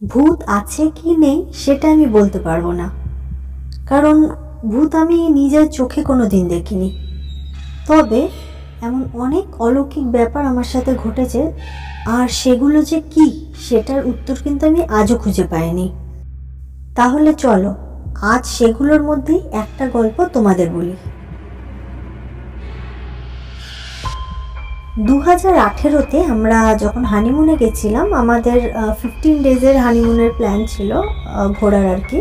ভূত আছে কি নেই সেটা আমি বলতে পারবো না, কারণ ভূত আমি নিজের চোখে কোনো দিন দেখিনি। তবে এমন অনেক অলৌকিক ব্যাপার আমার সাথে ঘটেছে, আর সেগুলো যে কি সেটার উত্তর কিন্তু আমি আজও খুঁজে পাইনি। তাহলে চলো আজ সেগুলোর মধ্যেই একটা গল্প তোমাদের বলি। 2018-তে আমরা যখন হানিমুনে গেছিলাম, আমাদের 15 ডেজের হানিমুনের প্ল্যান ছিল, ঘোরার আর কি।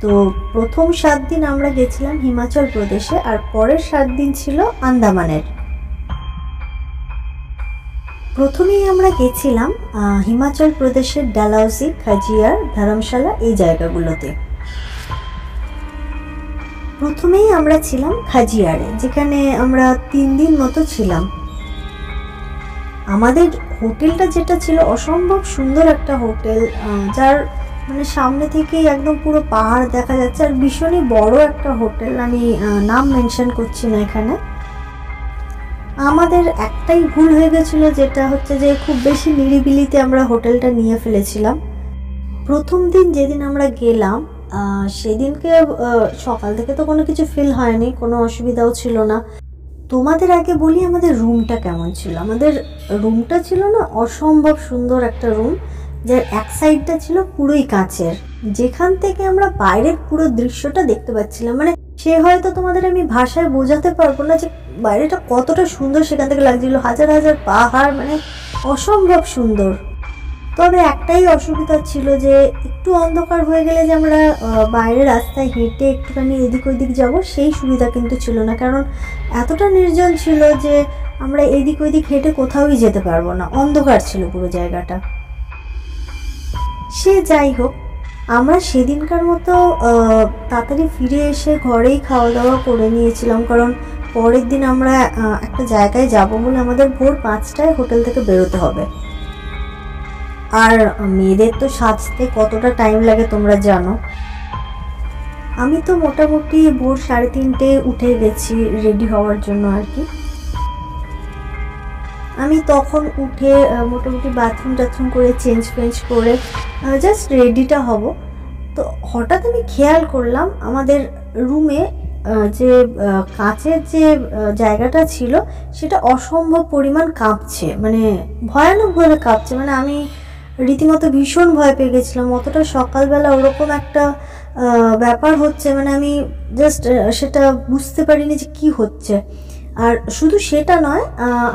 তো প্রথম 7 দিন আমরা গেছিলাম হিমাচল প্রদেশে, আর পরের 7 দিন ছিল আন্দামানের। প্রথমেই আমরা গেছিলাম হিমাচল প্রদেশের ডালহৌসি, খাজিয়ার, ধর্মশালা এই জায়গাগুলোতে। প্রথমেই আমরা ছিলাম খাজিয়ারে, যেখানে আমরা 3 দিন মতো ছিলাম। আমাদের হোটেলটা যেটা ছিল অসম্ভব সুন্দর একটা হোটেল, যার মানে সামনে থেকেই একদম পুরো পাহাড় দেখা যাচ্ছে, আর ভীষণই বড় একটা হোটেল। আমি নাম মেনশন করছি না এখানে। আমাদের একটাই ভুল হয়ে গেছিলো, যেটা হচ্ছে যে খুব বেশি নিরিবিলিতে আমরা হোটেলটা নিয়ে ফেলেছিলাম। প্রথম দিন যেদিন আমরা গেলাম সেদিনকে সকাল থেকে তো কোনো কিছু ফিল হয়নি, কোনো অসুবিধাও ছিল না। তোমাদের আগে বলি আমাদের রুমটা কেমন ছিল। আমাদের রুমটা ছিল না অসম্ভব সুন্দর একটা রুম, যার এক সাইডটা ছিল পুরোই কাঁচের, যেখান থেকে আমরা বাইরের পুরো দৃশ্যটা দেখতে পাচ্ছিলাম। মানে সে হয়তো তোমাদের আমি ভাষায় বোঝাতে পারবো না যে বাইরেটা কতটা সুন্দর সেখান থেকে লাগছিল, হাজার হাজার পাহাড়, মানে অসম্ভব সুন্দর। তবে একটাই অসুবিধা ছিল যে একটু অন্ধকার হয়ে গেলে যে আমরা বাইরের রাস্তায় হেঁটে একটুখানি এদিক ওদিক যাব, সেই সুবিধা কিন্তু ছিল না, কারণ এতটা নির্জন ছিল যে আমরা এদিক ওদিক হেঁটে কোথাওই যেতে পারবো না, অন্ধকার ছিল পুরো জায়গাটা। সে যাই হোক, আমরা সেদিনকার মতো তাড়াতাড়ি ফিরে এসে ঘরেই খাওয়া দাওয়া করে নিয়েছিলাম, কারণ পরের দিন আমরা একটা জায়গায় যাব বলে আমাদের ভোর 5টায় হোটেল থেকে বেরোতে হবে। আর মেয়েদের তো সাজতে কতটা টাইম লাগে তোমরা জানো। আমি তো মোটামুটি ভোর 3:30 উঠে গেছি রেডি হওয়ার জন্য আর কি। আমি তখন উঠে মোটামুটি বাথরুম টাথরুম করে চেঞ্জ করে জাস্ট রেডিটা হব। তো হঠাৎ আমি খেয়াল করলাম আমাদের রুমে যে কাঁচের যে জায়গাটা ছিল সেটা অসম্ভব পরিমাণ কাঁপছে, মানে ভয়ানকভাবে কাঁপছে। মানে আমি রীতিমতো ভীষণ ভয় পেয়ে গেছিলাম। অতটা সকালবেলা ওরকম একটা ব্যাপার হচ্ছে, মানে আমি জাস্ট সেটা বুঝতে পারিনি যে কি হচ্ছে। আর শুধু সেটা নয়,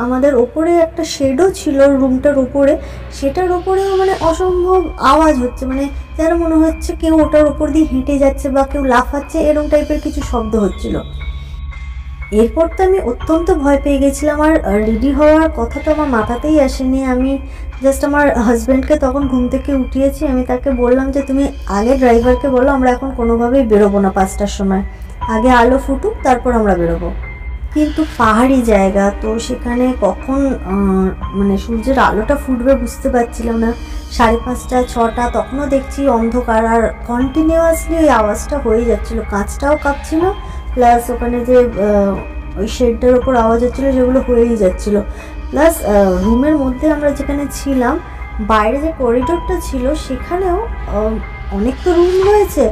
আমাদের ওপরে একটা শেডও ছিল রুমটার ওপরে, সেটার ওপরেও মানে অসম্ভব আওয়াজ হচ্ছে, মানে যেন মনে হচ্ছে কেউ ওটার ওপর দিয়ে হেঁটে যাচ্ছে বা কেউ লাফাচ্ছে, এরকম টাইপের কিছু শব্দ হচ্ছিল। এরপর তো আমি অত্যন্ত ভয় পেয়ে গেছিলাম, আর রেডি হওয়ার কথা তো আমার মাথাতেই আসেনি। আমি জাস্ট আমার হাজব্যান্ডকে তখন ঘুম থেকে উঠিয়েছি। আমি তাকে বললাম যে তুমি আগে ড্রাইভারকে বলো আমরা এখন কোনোভাবেই বেরোবো না 5টার সময়, আগে আলো ফুটুক তারপর আমরা বেরোবো। কিন্তু পাহাড়ি জায়গা তো, সেখানে কখন মানে সূর্যের আলোটা ফুটবে বুঝতে পারছিলাম না। 5:30 6টা তখনও দেখছি অন্ধকার, আর কন্টিনিউয়াসলি ওই আওয়াজটা হয়ে যাচ্ছিলো, কাঁচটাও কাঁপছিল, প্লাস ওখানে যে ওই শেডটার ওপর আওয়াজ হচ্ছিলো সেগুলো হয়েই যাচ্ছিলো। প্লাস রুমের মধ্যে আমরা যেখানে ছিলাম, বাইরে যে করিডোরটা ছিল সেখানেও অনেক তো রুম রয়েছে,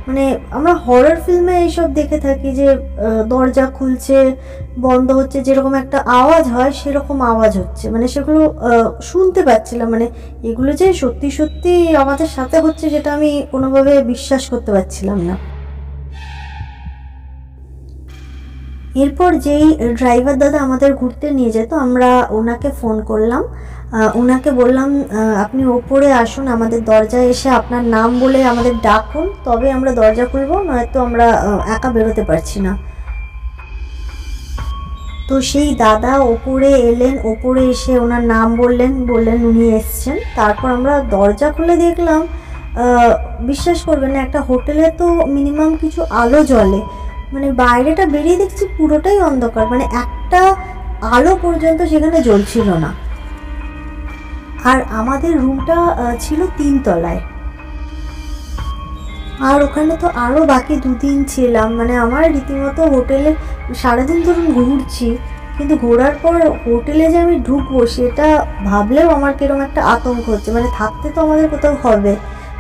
মানে আমরা হরর ফিল্মে এইসব দেখে থাকি যে দরজা খুলছে বন্ধ হচ্ছে, যেরকম একটা আওয়াজ হয় সেরকম আওয়াজ হচ্ছে, মানে সেগুলো শুনতে পাচ্ছিলাম। মানে এগুলো যে সত্যি সত্যি আমাদের সাথে হচ্ছে সেটা আমি কোনোভাবে বিশ্বাস করতে পারছিলাম না। এরপর যেই ড্রাইভার দাদা আমাদের ঘুরতে নিয়ে যেত, আমরা ওনাকে ফোন করলাম, ওনাকে বললাম আপনি ওপরে আসুন, আমাদের দরজায় এসে আপনার নাম বলে আমাদের ডাকুন, তবে আমরা দরজা খুলবো, নয়তো আমরা একা বেরোতে পারছি না। তো সেই দাদা ওপরে এলেন, ওপরে এসে ওনার নাম বললেন উনি এসছেন। তারপর আমরা দরজা খুলে দেখলাম, বিশ্বাস করবেন না, একটা হোটেলে তো মিনিমাম কিছু আলো জ্বলে, মানে বাইরেটা বেরিয়ে দেখছি পুরোটাই অন্ধকার, মানে একটা আলো পর্যন্ত সেখানে জ্বলছিল না। আর আমাদের রুমটা ছিল 3 তলায়, আর ওখানে তো আরও বাকি 2 দিন ছিলাম। মানে আমার রীতিমতো হোটেলে সারাদিন ধরুন ঘুরছি, কিন্তু ঘোরার পর হোটেলে যে আমি ঢুকবো সেটা ভাবলেও আমার কিরকম একটা আতঙ্ক হচ্ছে, মানে থাকতে তো আমাদের কোথাও হবে,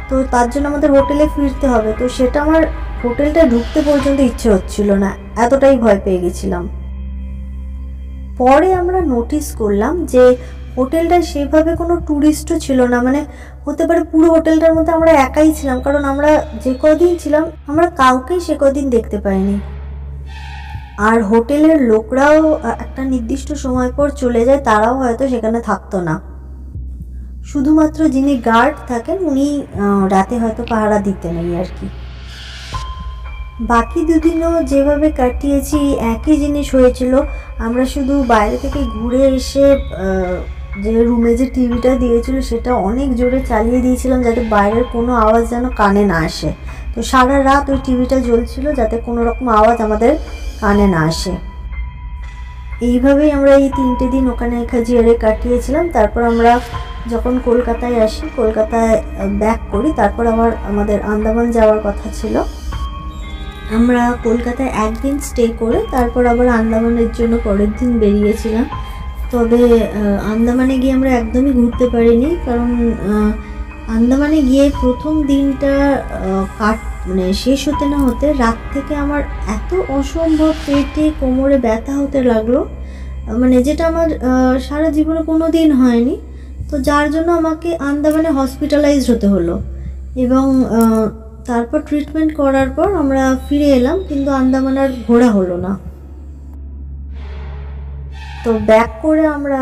তো তার জন্য আমাদের হোটেলে ফিরতে হবে। তো সেটা আমার হোটেলটা ঢুকতে পর্যন্ত ইচ্ছে হচ্ছিল না, এতটাই ভয় পেয়ে গেছিলাম। পরে আমরা নোটিস করলাম যে হোটেলটা সেভাবে কোনো ট্যুরিস্টও ছিল না, মানে হতে পারে পুরো হোটেলটার মধ্যে আমরা একাই ছিলাম, কারণ আমরা যে কদিন ছিলাম আমরা কাউকেই সে কদিন দেখতে পাইনি। আর হোটেলের লোকরাও একটা নির্দিষ্ট সময় পর চলে যায়, তারাও হয়তো সেখানে থাকতো না। শুধুমাত্র যিনি গার্ড থাকেন উনি রাতে হয়তো পাহারা দিতেন এই আর কি। বাকি দুদিনও যেভাবে কাটিয়েছি একই জিনিস হয়েছিল। আমরা শুধু বাইরে থেকে ঘুরে এসে যে রুমে যে টিভিটা দিয়েছিল সেটা অনেক জোরে চালিয়ে দিয়েছিলাম যাতে বাইরের কোনো আওয়াজ যেন কানে না আসে। তো সারা রাত ওই টিভিটা জ্বলছিল যাতে কোনো রকম আওয়াজ আমাদের কানে না আসে। এইভাবেই আমরা এই 3টে দিন ওখানে খাজিয়ারে কাটিয়েছিলাম। তারপর আমরা যখন কলকাতায় আসি, কলকাতায় ব্যাক করি, তারপর আবার আমাদের আন্দামান যাওয়ার কথা ছিল। আমরা কলকাতায় একদিন স্টে করে তারপর আবার আন্দামানের জন্য পরের দিন বেরিয়েছিলাম। তবে আন্দামানে গিয়ে আমরা একদমই ঘুরতে পারিনি, কারণ আন্দামানে গিয়ে প্রথম দিনটা মানে শেষ হতে না হতে রাত থেকে আমার এত অসম্ভব পেটে কোমরে ব্যথা হতে লাগলো, মানে যেটা আমার সারা জীবনে কোনো দিন হয়নি। তো যার জন্য আমাকে আন্দামানে হসপিটালাইজড হতে হলো, এবং তারপর ট্রিটমেন্ট করার পর আমরা ফিরে এলাম, কিন্তু আন্দামান আর ঘোরা হলো না। তো ব্যাক করে আমরা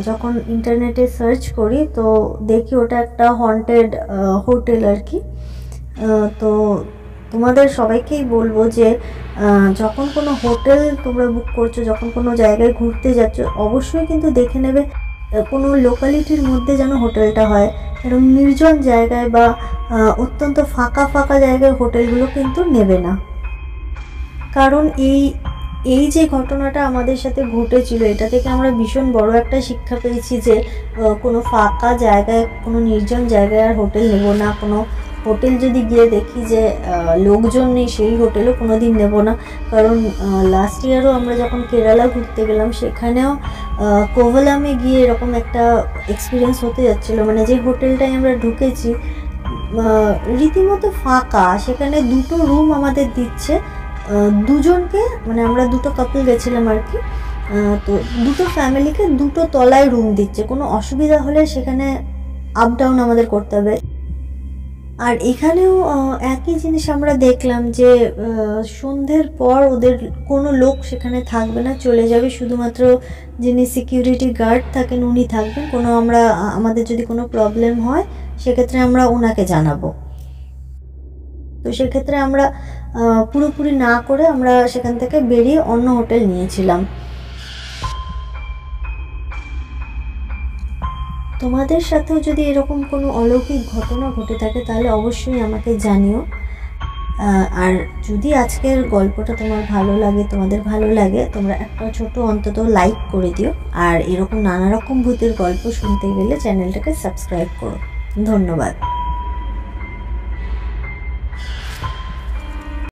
যখন ইন্টারনেটে সার্চ করি তো দেখি ওটা একটা হন্টেড হোটেল আর কি। তো তোমাদের সবাইকেই বলবো যে যখন কোনো হোটেল তোমরা বুক করছো, যখন কোনো জায়গায় ঘুরতে যাচ্ছ, অবশ্যই কিন্তু দেখে নেবে কোনো লোকালিটির মধ্যে যেন হোটেলটা হয়। এরকম নির্জন জায়গায় বা অত্যন্ত ফাঁকা ফাঁকা জায়গায় হোটেলগুলো কিন্তু নেবে না। কারণ এই যে ঘটনাটা আমাদের সাথে ঘটেছিল, এটা থেকে আমরা ভীষণ বড় একটা শিক্ষা পেয়েছি যে কোনো ফাঁকা জায়গায়, কোনো নির্জন জায়গায় আর হোটেল নেব না। কোনো হোটেল যদি গিয়ে দেখি যে লোকজন নেই, সেই হোটেলও কোনো দিন নেব না। কারণ লাস্ট ইয়ারও আমরা যখন কেরালা ঘুরতে গেলাম, সেখানেও কোভালামে গিয়ে এরকম একটা এক্সপিরিয়েন্স হতে যাচ্ছিলো। মানে যে হোটেলটায় আমরা ঢুকেছি রীতিমতো ফাঁকা, সেখানে 2টো রুম আমাদের দিচ্ছে দুজনকে, মানে আমরা 2টো কাপল গেছিলাম আর কি। তো 2টো ফ্যামিলিকে 2টো তলায় রুম দিচ্ছে, কোনো অসুবিধা হলে সেখানে আপ ডাউন আমাদের করতে হবে। আর এখানেও একই জিনিস আমরা দেখলাম যে সন্ধ্যের পর ওদের কোনো লোক সেখানে থাকবে না, চলে যাবে। শুধুমাত্র যিনি সিকিউরিটি গার্ড থাকেন উনি থাকবেন। আমাদের যদি কোনো প্রবলেম হয় সেক্ষেত্রে আমরা ওনাকে জানাবো। তো সেক্ষেত্রে আমরা পুরোপুরি না করে আমরা সেখান থেকে বেরিয়ে অন্য হোটেল নিয়েছিলাম। তোমাদের সাথেও যদি এরকম কোনো অলৌকিক ঘটনা ঘটে থাকে তাহলে অবশ্যই আমাকে জানিও। আর যদি আজকের গল্পটা তোমাদের ভালো লাগে তোমরা একটা ছোট অন্তত লাইক করে দিও। আর এরকম নানা রকম ভূতের গল্প শুনতে গেলে চ্যানেলটাকে সাবস্ক্রাইব করো। ধন্যবাদ।